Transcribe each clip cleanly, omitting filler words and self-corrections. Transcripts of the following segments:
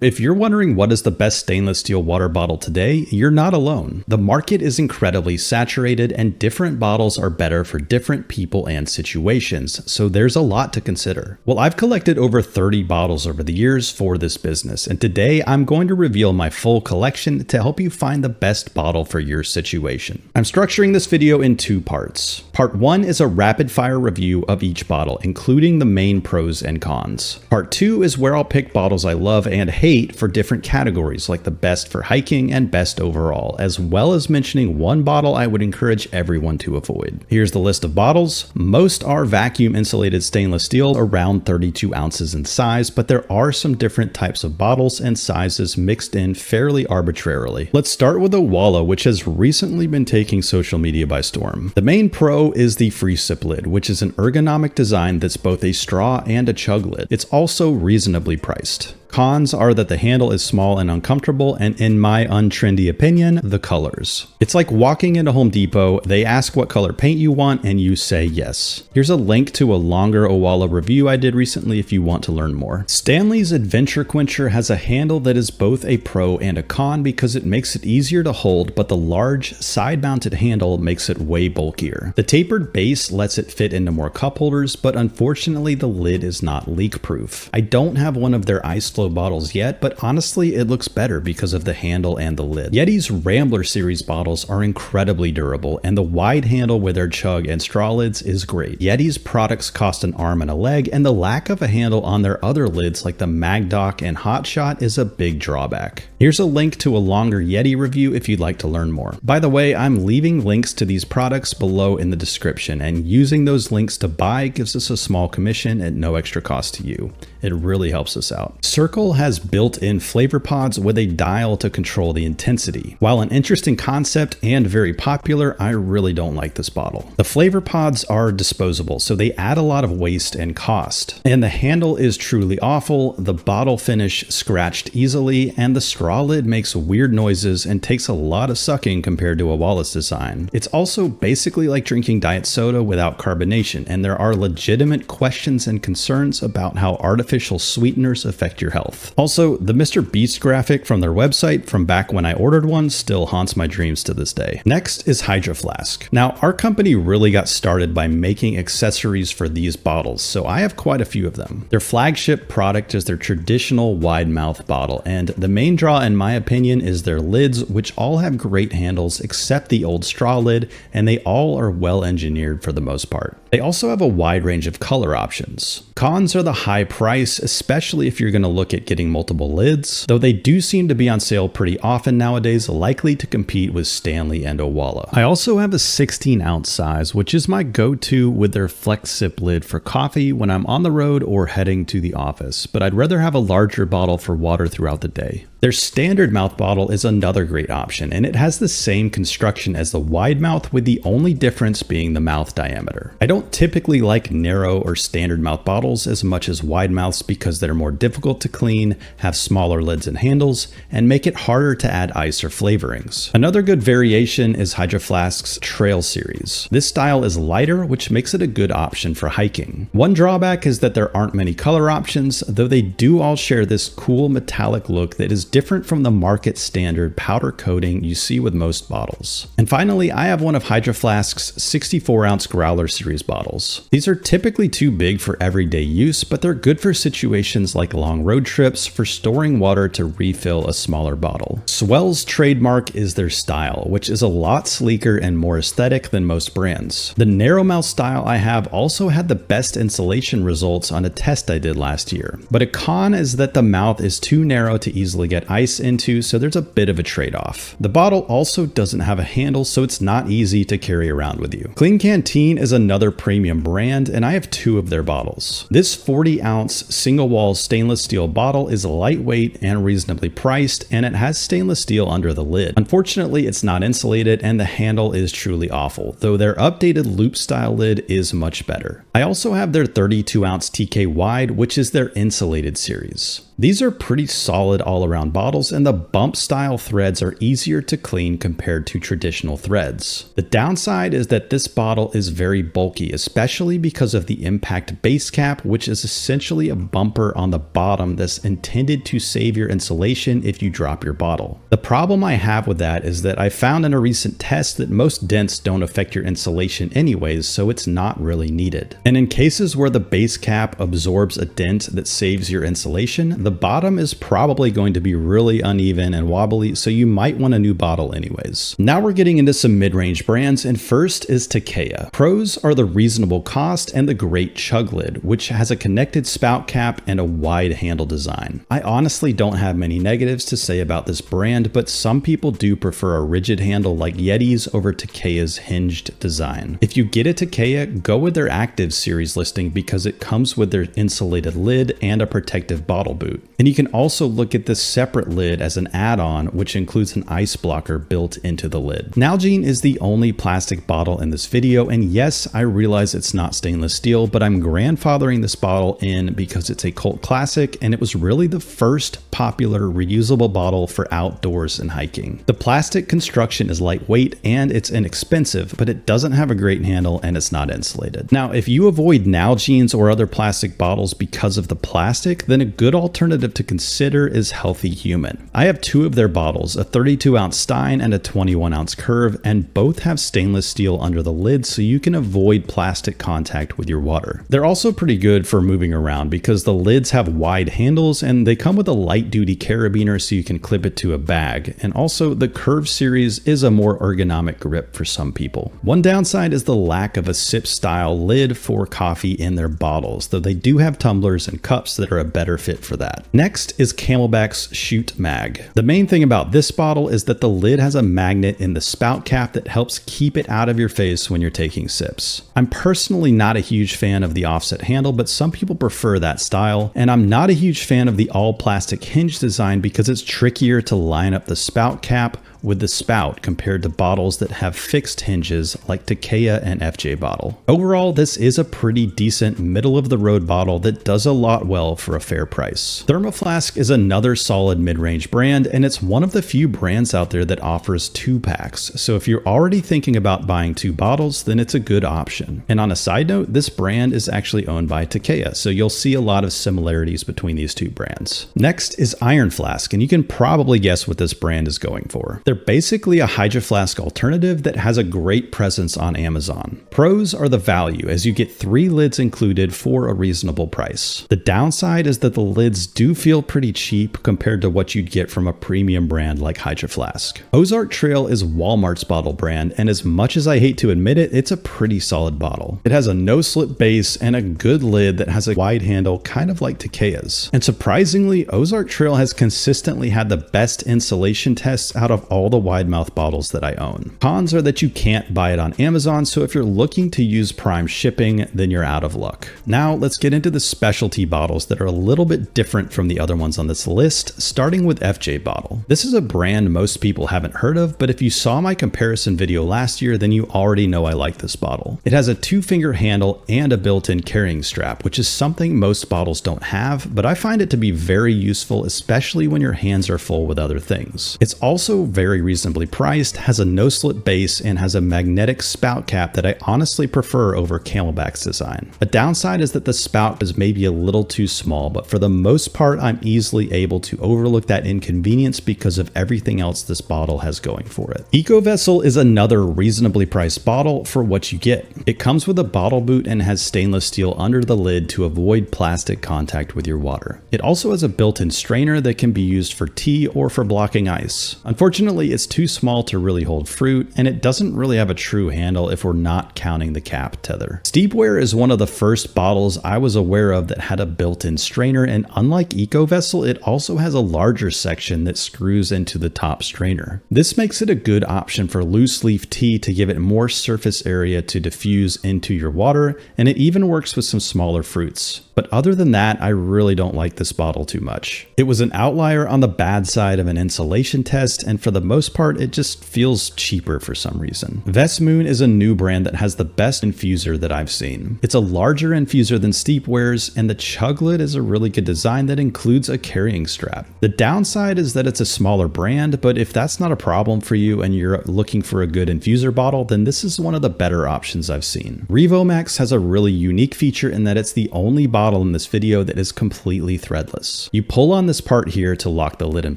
If you're wondering what is the best stainless steel water bottle today, you're not alone. The market is incredibly saturated and different bottles are better for different people and situations, so there's a lot to consider. Well, I've collected over 30 bottles over the years for this business, and today I'm going to reveal my full collection to help you find the best bottle for your situation. I'm structuring this video in two parts. Part 1 is a rapid fire review of each bottle, including the main pros and cons. Part 2 is where I'll pick bottles I love and hate for different categories like the best for hiking and best overall, as well as mentioning one bottle I would encourage everyone to avoid. Here's the list of bottles. Most are vacuum insulated stainless steel, around 32 ounces in size, but there are some different types of bottles and sizes mixed in fairly arbitrarily. Let's start with Owala, which has recently been taking social media by storm. The main pro is the free sip lid, which is an ergonomic design that's both a straw and a chug lid. It's also reasonably priced. Cons are that the handle is small and uncomfortable, and in my untrendy opinion, the colors. It's like walking into Home Depot, they ask what color paint you want, and you say yes. Here's a link to a longer Owala review I did recently if you want to learn more. Stanley's Adventure Quencher has a handle that is both a pro and a con because it makes it easier to hold, but the large side-mounted handle makes it way bulkier. The tapered base lets it fit into more cup holders, but unfortunately the lid is not leak-proof. I don't have one of their ice flow bottles yet, but honestly it looks better because of the handle and the lid. YETI's Rambler series bottles are incredibly durable, and the wide handle with their chug and straw lids is great. YETI's products cost an arm and a leg, and the lack of a handle on their other lids like the Magdoc and Hotshot is a big drawback. Here's a link to a longer YETI review if you'd like to learn more. By the way, I'm leaving links to these products below in the description, and using those links to buy gives us a small commission at no extra cost to you. It really helps us out. Cirkul has built-in flavor pods with a dial to control the intensity. While an interesting concept and very popular, I really don't like this bottle. The flavor pods are disposable, so they add a lot of waste and cost. And the handle is truly awful, the bottle finish scratched easily, and the straw lid makes weird noises and takes a lot of sucking compared to Owala's design. It's also basically like drinking diet soda without carbonation, and there are legitimate questions and concerns about how artificial sweeteners affect your health. Also, the Mr. Beast graphic from their website from back when I ordered one still haunts my dreams to this day. Next is FJbottle. Now, our company really got started by making accessories for these bottles, so I have quite a few of them. Their flagship product is their traditional wide mouth bottle, and the main draw in my opinion is their lids, which all have great handles except the old straw lid, and they all are well engineered for the most part. They also have a wide range of color options. Cons are the high price, especially if you're going to look at getting multiple lids, though they do seem to be on sale pretty often nowadays, likely to compete with Stanley and Owala. I also have a 16 ounce size, which is my go-to with their flex sip lid for coffee when I'm on the road or heading to the office, but I'd rather have a larger bottle for water throughout the day. Their standard mouth bottle is another great option, and it has the same construction as the wide mouth, with the only difference being the mouth diameter. I don't typically like narrow or standard mouth bottles as much as wide mouths because they're more difficult to clean, have smaller lids and handles, and make it harder to add ice or flavorings. Another good variation is FJbottle's Trail series. This style is lighter, which makes it a good option for hiking. One drawback is that there aren't many color options, though they do all share this cool metallic look that is different from the market standard powder coating you see with most bottles. And finally, I have one of FJbotle's 64 ounce growler series bottles. These are typically too big for everyday use, but they're good for situations like long road trips for storing water to refill a smaller bottle. Swell's trademark is their style, which is a lot sleeker and more aesthetic than most brands. The narrow mouth style I have also had the best insulation results on a test I did last year, but a con is that the mouth is too narrow to easily get ice into, so there's a bit of a trade-off. The bottle also doesn't have a handle, so it's not easy to carry around with you. Klean Kanteen is another premium brand, and I have two of their bottles. This 40 ounce single wall stainless steel bottle is lightweight and reasonably priced, and it has stainless steel under the lid. Unfortunately, it's not insulated and the handle is truly awful, though their updated loop style lid is much better. I also have their 32 ounce TK wide, which is their insulated series. These are pretty solid all around nylon bottles, and the bump style threads are easier to clean compared to traditional threads. The downside is that this bottle is very bulky, especially because of the impact base cap, which is essentially a bumper on the bottom that's intended to save your insulation if you drop your bottle. The problem I have with that is that I found in a recent test that most dents don't affect your insulation anyways, so it's not really needed. And in cases where the base cap absorbs a dent that saves your insulation, the bottom is probably going to be really uneven and wobbly, so you might want a new bottle anyways. Now we're getting into some mid-range brands, and first is Takeya. Pros are the reasonable cost and the great Chug Lid, which has a connected spout cap and a wide handle design. I honestly don't have many negatives to say about this brand, but some people do prefer a rigid handle like YETI's over Takeya's hinged design. If you get a Takeya, go with their Active series listing because it comes with their insulated lid and a protective bottle boot. And you can also look at this separate lid as an add-on, which includes an ice blocker built into the lid. Nalgene is the only plastic bottle in this video, and yes, I realize it's not stainless steel, but I'm grandfathering this bottle in because it's a cult classic and it was really the first popular reusable bottle for outdoors and hiking. The plastic construction is lightweight and it's inexpensive, but it doesn't have a great handle and it's not insulated. Now, if you avoid Nalgene's or other plastic bottles because of the plastic, then a good alternative to consider is Healthy Human. I have two of their bottles, a 32-ounce Stein and a 21-ounce Curve, and both have stainless steel under the lid so you can avoid plastic contact with your water. They're also pretty good for moving around because the lids have wide handles and they come with a light-duty carabiner so you can clip it to a bag, and also the Curve series is a more ergonomic grip for some people. One downside is the lack of a sip-style lid for coffee in their bottles, though they do have tumblers and cups that are a better fit for that. Next is Camelbak's Shoot Mag. The main thing about this bottle is that the lid has a magnet in the spout cap that helps keep it out of your face when you're taking sips. I'm personally not a huge fan of the offset handle, but some people prefer that style, and I'm not a huge fan of the all-plastic hinge design because it's trickier to line up the spout cap with the spout compared to bottles that have fixed hinges like Takeya and FJbottle. Overall, this is a pretty decent middle-of-the-road bottle that does a lot well for a fair price. ThermoFlask is another solid mid-range brand, and it's one of the few brands out there that offers 2-packs, so if you're already thinking about buying 2 bottles, then it's a good option. And on a side note, this brand is actually owned by Takeya, so you'll see a lot of similarities between these two brands. Next is Iron Flask, and you can probably guess what this brand is going for. They're basically a Hydro Flask alternative that has a great presence on Amazon. Pros are the value, as you get 3 lids included for a reasonable price. The downside is that the lids do feel pretty cheap compared to what you'd get from a premium brand like Hydro Flask. Ozark Trail is Walmart's bottle brand, and as much as I hate to admit it, it's a pretty solid bottle. It has a no-slip base and a good lid that has a wide handle, kind of like Takeya's. And surprisingly, Ozark Trail has consistently had the best insulation tests out of all the wide mouth bottles that I own. Cons are that you can't buy it on Amazon, so if you're looking to use Prime shipping, then you're out of luck. Now let's get into the specialty bottles that are a little bit different from the other ones on this list, starting with FJbottle. This is a brand most people haven't heard of, but if you saw my comparison video last year, then you already know I like this bottle. It has a 2-finger handle and a built-in carrying strap, which is something most bottles don't have, but I find it to be very useful, especially when your hands are full with other things. It's also very reasonably priced, has a no-slip base, and has a magnetic spout cap that I honestly prefer over Camelbak's design. A downside is that the spout is maybe a little too small, but for the most part, I'm easily able to overlook that inconvenience because of everything else this bottle has going for it. EcoVessel is another reasonably priced bottle for what you get. It comes with a bottle boot and has stainless steel under the lid to avoid plastic contact with your water. It also has a built-in strainer that can be used for tea or for blocking ice. Unfortunately, it's too small to really hold fruit, and it doesn't really have a true handle if we're not counting the cap tether. Steepware is one of the first bottles I was aware of that had a built-in strainer, and unlike EcoVessel, it also has a larger section that screws into the top strainer. This makes it a good option for loose leaf tea to give it more surface area to diffuse into your water, and it even works with some smaller fruits. But other than that, I really don't like this bottle too much. It was an outlier on the bad side of an insulation test, and for the most part, it just feels cheaper for some reason. Vesmoon is a new brand that has the best infuser that I've seen. It's a larger infuser than Steepware's, and the Chug Lid is a really good design that includes a carrying strap. The downside is that it's a smaller brand, but if that's not a problem for you and you're looking for a good infuser bottle, then this is one of the better options I've seen. RevoMax has a really unique feature in that it's the only bottle in this video that is completely threadless. You pull on this part here to lock the lid in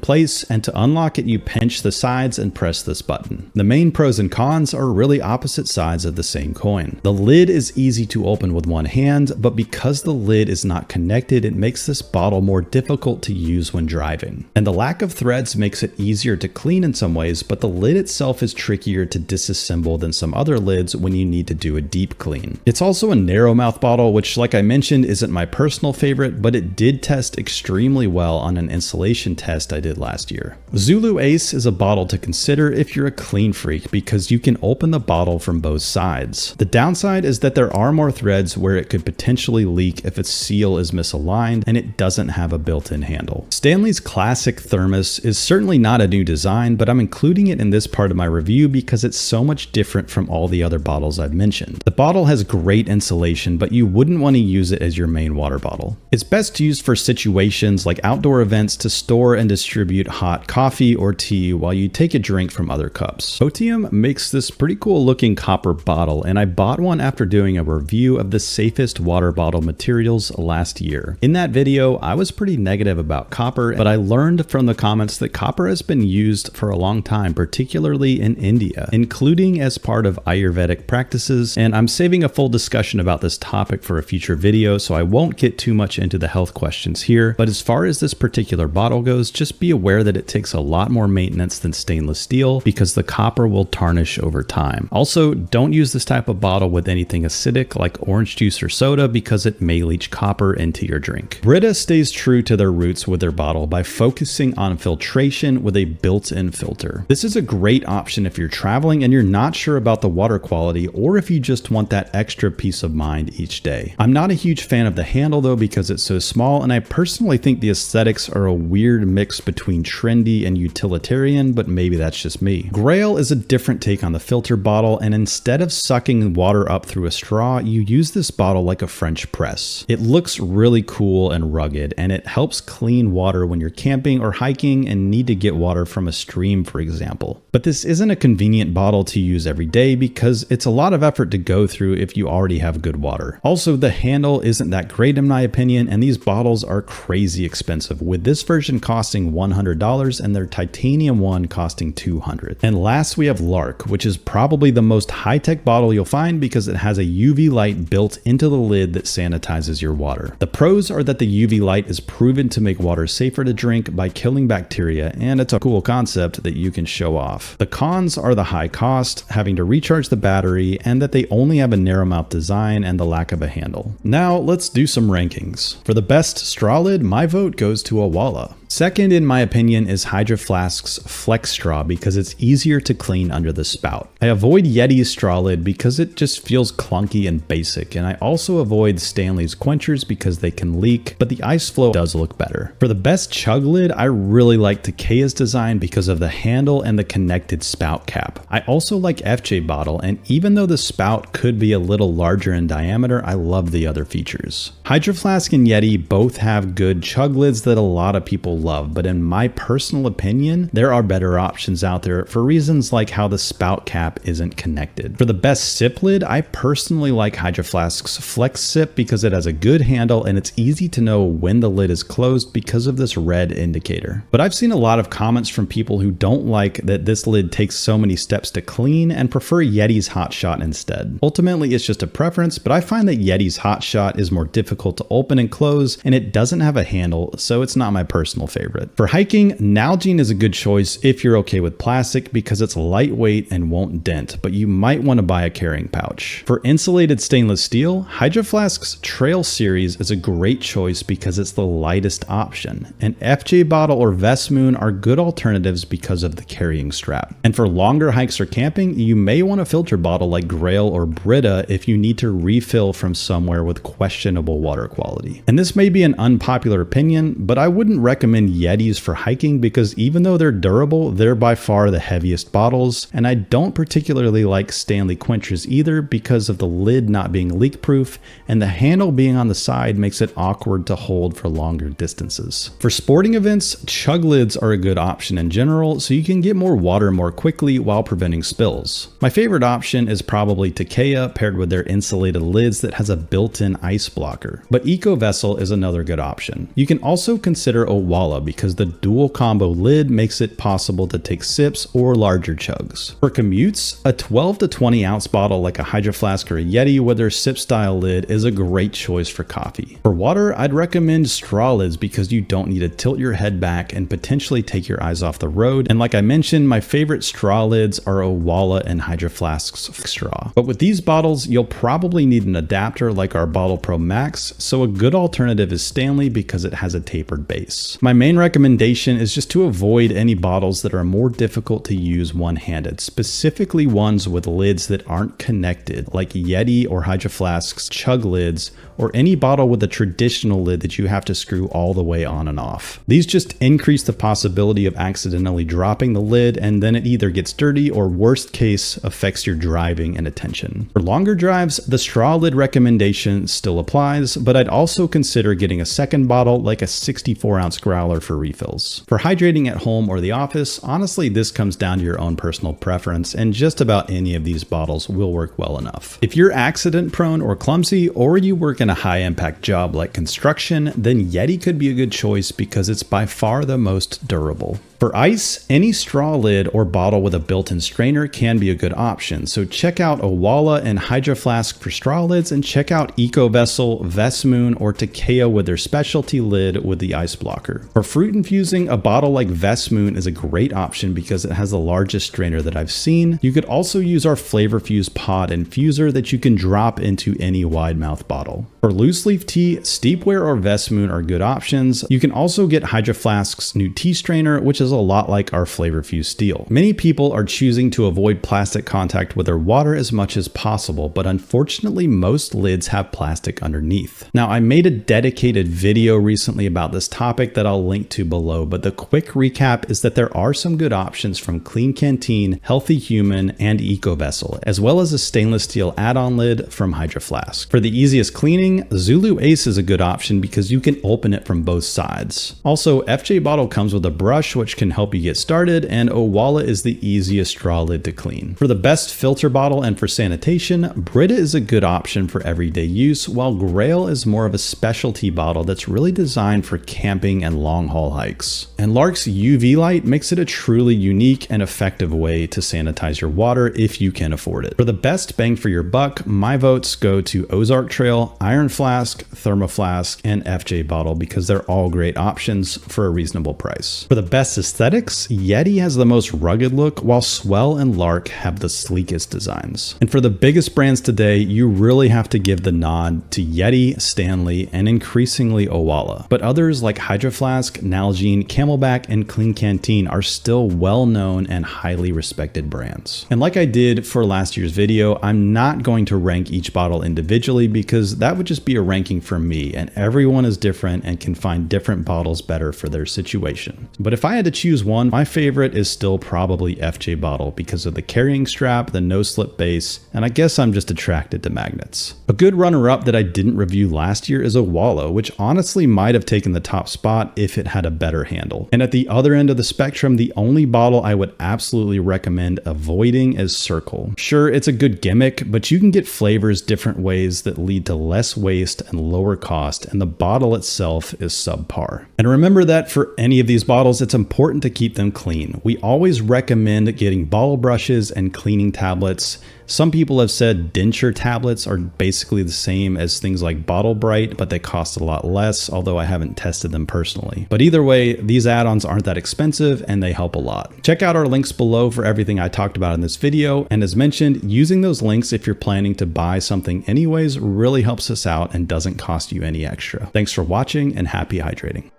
place, and to unlock it you pinch the sides and press this button. The main pros and cons are really opposite sides of the same coin. The lid is easy to open with one hand, but because the lid is not connected, it makes this bottle more difficult to use when driving. And the lack of threads makes it easier to clean in some ways, but the lid itself is trickier to disassemble than some other lids when you need to do a deep clean. It's also a narrow mouth bottle, which like I mentioned isn't my personal favorite, but it did test extremely well on an installation test I did last year. Zulu Ace is a bottle to consider if you're a clean freak because you can open the bottle from both sides. The downside is that there are more threads where it could potentially leak if its seal is misaligned and it doesn't have a built-in handle. Stanley's classic Thermos is certainly not a new design, but I'm including it in this part of my review because it's so much different from all the other bottles I've mentioned. The bottle has great insulation, but you wouldn't want to use it as your main water bottle. It's best used for situations like outdoor events to store and distribute hot coffee or tea while you take a drink from other cups. Otiem makes this pretty cool looking copper bottle, and I bought one after doing a review of the safest water bottle materials last year. In that video, I was pretty negative about copper, but I learned from the comments that copper has been used for a long time, particularly in India, including as part of Ayurvedic practices, and I'm saving a full discussion about this topic for a future video, so I won't get too much into the health questions here, but as far as this particular bottle goes, just be aware that it takes a lot more maintenance than stainless steel because the copper will tarnish over time. Also, don't use this type of bottle with anything acidic like orange juice or soda because it may leach copper into your drink. Brita stays true to their roots with their bottle by focusing on filtration with a built-in filter. This is a great option if you're traveling and you're not sure about the water quality, or if you just want that extra peace of mind each day. I'm not a huge fan of the handle though because it's so small, and I personally think the aesthetics are a weird mix between trendy and utilitarian, but maybe that's just me. GRAYL is a different take on the filter bottle, and instead of sucking water up through a straw, you use this bottle like a French press. It looks really cool and rugged, and it helps clean water when you're camping or hiking and need to get water from a stream, for example. But this isn't a convenient bottle to use every day because it's a lot of effort to go through if you already have good water. Also, the handle isn't that great in my opinion, and these bottles are crazy expensive, with this version costing $100 and their titanium one costing $200. And last we have LARQ, which is probably the most high-tech bottle you'll find because it has a UV light built into the lid that sanitizes your water. The pros are that the UV light is proven to make water safer to drink by killing bacteria, and it's a cool concept that you can show off. The cons are the high cost, having to recharge the battery, and that they only have a narrow mouth design and the lack of a handle. Now let's do some rankings. For the best straw lid, my vote goes to Owala. Second, in my opinion, is Hydro Flask's Flex Straw because it's easier to clean under the spout. I avoid YETI's straw lid because it just feels clunky and basic, and I also avoid Stanley's Quenchers because they can leak, but the ice flow does look better. For the best Chug Lid, I really like Takeya's design because of the handle and the connected spout cap. I also like FJbottle, and even though the spout could be a little larger in diameter, I love the other features. Hydro Flask and YETI both have good Chug Lids that a lot of people love, but in my personal opinion, there are better options out there for reasons like how the spout cap isn't connected. For the best sip lid, I personally like Hydro Flask's Flex Sip because it has a good handle and it's easy to know when the lid is closed because of this red indicator. But I've seen a lot of comments from people who don't like that this lid takes so many steps to clean and prefer YETI's Hot Shot instead. Ultimately, it's just a preference, but I find that YETI's Hot Shot is more difficult to open and close, and it doesn't have a handle, so it's not my personal favorite. For hiking, Nalgene is a good choice if you're okay with plastic because it's lightweight and won't dent, but you might want to buy a carrying pouch. For insulated stainless steel, Hydro Flask's Trail series is a great choice because it's the lightest option, and FJbottle or Vesmoon are good alternatives because of the carrying strap. strap. And for longer hikes or camping, you may want a filter bottle like GRAYL or Brita if you need to refill from somewhere with questionable water quality. And this may be an unpopular opinion, but I wouldn't recommend Yetis for hiking because even though they're durable, they're by far the heaviest bottles, and I don't particularly like Stanley Quenchers either because of the lid not being leak proof and the handle being on the side makes it awkward to hold for longer distances. For sporting events, Chug Lids are a good option in general, so you can get more water more quickly while preventing spills. My favorite option is probably Takeya paired with their insulated lids that has a built-in ice blocker, but EcoVessel is another good option. You can also consider Owala because the dual combo lid makes it possible to take sips or larger chugs. For commutes, a 12 to 20 ounce bottle like a Hydro Flask or a Yeti with their sip style lid is a great choice for coffee. For water, I'd recommend straw lids because you don't need to tilt your head back and potentially take your eyes off the road. And like I mentioned, my favorite straw lids are Owala and Hydro Flask's straw. But with these bottles, you'll probably need an adapter like our Bottle Pro Max, so a good alternative is Stanley because it has a tapered base. My main recommendation is just to avoid any bottles that are more difficult to use one-handed, specifically ones with lids that aren't connected, like Yeti or Hydro Flask's Chug lids, or any bottle with a traditional lid that you have to screw all the way on and off. These just increase the possibility of accidentally dropping the lid, and then it either gets dirty or worst case affects your driving and attention. For longer drives, the straw lid recommendation still applies, but I'd also consider getting a second bottle like a 64 ounce growler for refills. For hydrating at home or the office, honestly this comes down to your own personal preference, and just about any of these bottles will work well enough. If you're accident prone or clumsy, or you work in a high impact job like construction, then Yeti could be a good choice because it's by far the most durable. For ice, any straw lid or bottle with a built-in strainer can be a good option, so check out Owala and Hydro Flask for straw lids, and check out EcoVessel, Vesmoon, or Takeya with their specialty lid with the ice blocker. For fruit infusing, a bottle like Vesmoon is a great option because it has the largest strainer that I've seen. You could also use our Flavor Fuse pod infuser that you can drop into any wide mouth bottle. For loose leaf tea, Steepware or Vesmoon are good options. You can also get Hydro Flask's new tea strainer, which is a lot like our Flavor Fuse steel. Many people are choosing to avoid plastic contact with their water as much as possible, but unfortunately most lids have plastic underneath. Now, I made a dedicated video recently about this topic that I'll link to below, but the quick recap is that there are some good options from Klean Kanteen, Healthy Human, and EcoVessel, as well as a stainless steel add-on lid from Hydro Flask. For the easiest cleaning, Zulu Ace is a good option because you can open it from both sides. Also, FJbottle comes with a brush which can help you get started, and Owala is the easiest straw lid to clean. For the best filter bottle and for sanitation, Brita is a good option for everyday use, while GRAYL is more of a specialty bottle that's really designed for camping and long haul hikes. And LARQ's UV light makes it a truly unique and effective way to sanitize your water if you can afford it. For the best bang for your buck, my votes go to Ozark Trail, Iron Flask, ThermoFlask, and FJbottle because they're all great options for a reasonable price. For the best aesthetics, Yeti has the most rugged look, while Swell and LARQ have the sleekest designs. And for the biggest brands today, you really have to give the nod to Yeti, Stanley, and increasingly Owala. But others like Hydro Flask, Nalgene, Camelbak, and Klean Kanteen are still well-known and highly respected brands. And like I did for last year's video, I'm not going to rank each bottle individually because that would just be a ranking for me, and everyone is different and can find different bottles better for their situation. But if I had to choose one, my favorite is still probably FJbottle because of the carrying strap, the no-slip base, and I guess I'm just attracted to magnets. A good runner-up that I didn't review last year is Owala, which honestly might have taken the top spot if it had a better handle. And at the other end of the spectrum, the only bottle I would absolutely recommend avoiding is Cirkul. Sure, it's a good gimmick, but you can get flavors different ways that lead to less waste and lower cost, and the bottle itself is subpar. And remember that for any of these bottles, it's important to keep them clean. We always recommend getting bottle brushes and cleaning tablets. Some people have said denture tablets are basically the same as things like Bottle Bright, but they cost a lot less, although I haven't tested them personally. But either way, these add-ons aren't that expensive and they help a lot. Check out our links below for everything I talked about in this video, and as mentioned, using those links if you're planning to buy something anyways really helps us out and doesn't cost you any extra. Thanks for watching and happy hydrating.